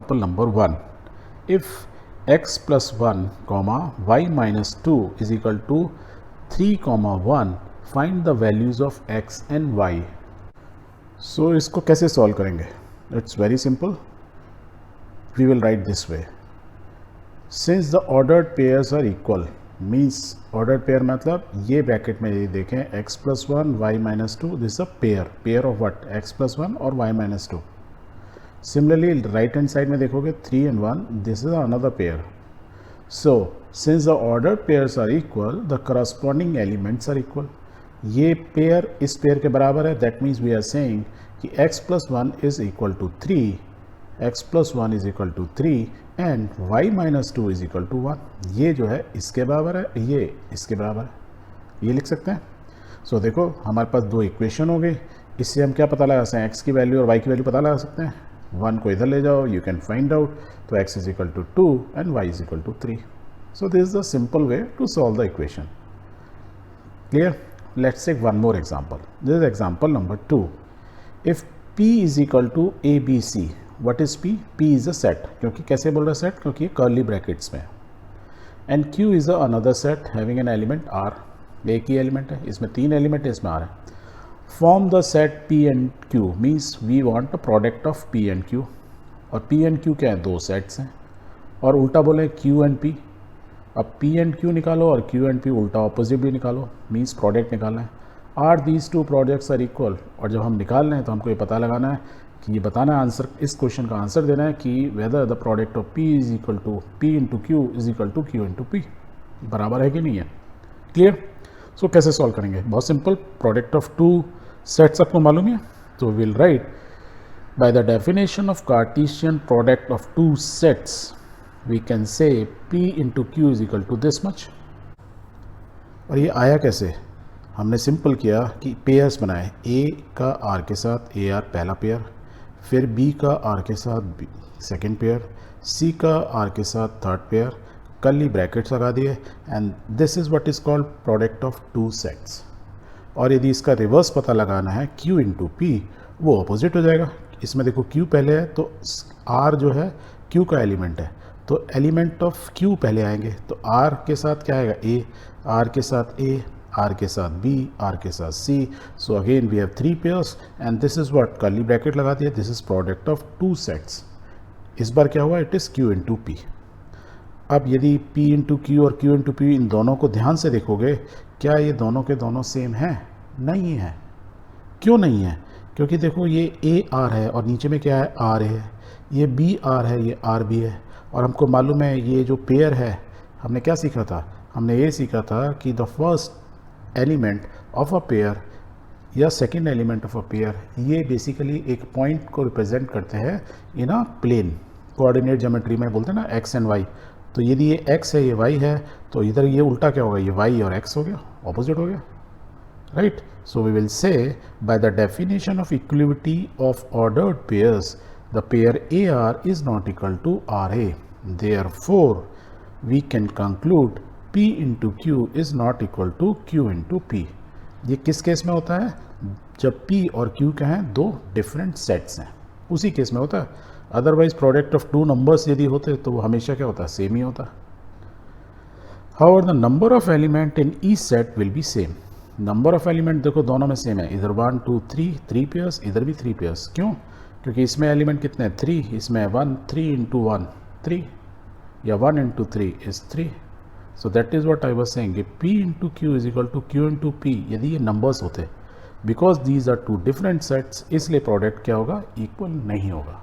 Example number 1. If x plus 1 comma y minus 2 is equal to 3 comma 1, find the values of x and y. So इसको कैसे solve करेंगे? It's very simple. We will write this way. Since the ordered pairs are equal, means ordered pair मतलब ये bracket में ये देखें x plus 1 y minus 2, this is a pair of what? x plus 1 और y minus 2. Similarly, right hand side में देखोगे 3 and 1, this is another pair. So, since the ordered pairs are equal, the corresponding elements are equal. ये pair इस pair के बराबर है, that means we are saying कि x plus 1 is equal to 3, x plus 1 is equal to 3 and y minus 2 is equal to 1. ये जो है इसके बराबर है, ये इसके बराबर है, ये लिख सकते हैं. So देखो हमारे पास दो इक्वेशन हो गई, इससे हम क्या पता लगा सकते हैं? x की वैल्यू और y की वैल्यू पता लगा सकते हैं. 1 को इधर ले जाओ, यू कैन फाइंड आउट. तो x is equal to 2 and y is equal to 3. So this is the simple way to solve the equation. Clear? Let's take one more example. This is example number 2. If p is equal to abc, what is p? p is a set. क्योंकि कैसे बोल रहा है set? क्योंकि curly brackets में. And q is another set having an element r. एक ही element है, इसमें 3 एलिमेंट है, इसमें r है. Form the set P and Q means we want a product of P and Q. और P and Q क्या है? दो सेट्स हैं. और उल्टा बोले Q and P. अब P and Q निकालो और Q and P उल्टा ऑपोजिट भी निकालो, मीन्स प्रोडक्ट निकालना है. Are these two products are equal. और जब हम निकाल रहे हैं तो हमको ये पता लगाना है कि ये बताना है आंसर, इस क्वेश्चन का आंसर देना है कि whether the product of P is equal to P into Q is equal to Q into P. बराबर है कि नहीं है? क्लियर? सो कैसे सॉल्व करेंगे? बहुत simple. Product of two sets आपको मालूम है, तो will write by the definition of Cartesian product of two sets we can say P into Q is equal to this much. और ये आया कैसे? हमने सिंपल किया कि पेयर्स बनाए. A का R के साथ AR पहला पेयर, फिर B का R के साथ सेकेंड पेयर, C का R के साथ थर्ड पेयर, कर्ली ब्रैकेट्स लगा दिए and this is what is called product of two sets. और यदि इसका रिवर्स पता लगाना है Q इंटू P, वो अपोजिट हो जाएगा. इसमें देखो Q पहले है तो R जो है Q का एलिमेंट है, तो एलिमेंट ऑफ Q पहले आएंगे. तो R के साथ क्या आएगा? A, R के साथ A, R के साथ B, R के साथ C. So again we have 3 pairs and this is what, curly bracket लगा दिया, this is product of two sets. इस बार क्या हुआ? It is Q into P. अब यदि P इंटू Q और Q इंटू P इन दोनों को ध्यान से देखोगे, क्या ये दोनों के दोनों सेम हैं? नहीं है. क्यों नहीं है? क्योंकि देखो ये AR है और नीचे में क्या है? RA है. ये BR है, ये RB है. और हमको मालूम है ये जो पेयर है, हमने क्या सीखा था? हमने ये सीखा था कि the first element of a pair या second element of a pair, ये बेसिकली एक पॉइंट को रिप्रेजेंट करते हैं in a plane. Coordinate geometry में बोलते हैं ना x एंड y. तो यदि ये x है, ये y है, तो इधर ये उल्टा क्या होगा? ये y और x हो गया, ऑपोजिट हो गया. Right? So we will say by the definition of equality of ordered pairs, the pair AR is not equal to RA. Therefore, we can conclude P into Q is not equal to Q into P. ये किस case में होता है? जब P और Q क्या हैं? दो डिफरेंट सेट्स हैं, उसी केस में होता है. Otherwise product of two numbers यदि होते तो वो हमेशा क्या होता है? सेम ही होता. However, the number of element in each set will be same. Number of element देखो दोनों में सेम है. इधर 1 2 3 पेयर्स, इधर भी 3 पेयर्स. क्यों? क्योंकि इसमें एलिमेंट कितने हैं? 3. इसमें 1, 3 इंटू 1 3, या 1 into 3 is 3. So that is what I was saying. P into Q is equal to Q into P यदि ये नंबर्स होते. Because these are two different sets, इसलिए प्रोडक्ट क्या होगा? इक्वल नहीं होगा.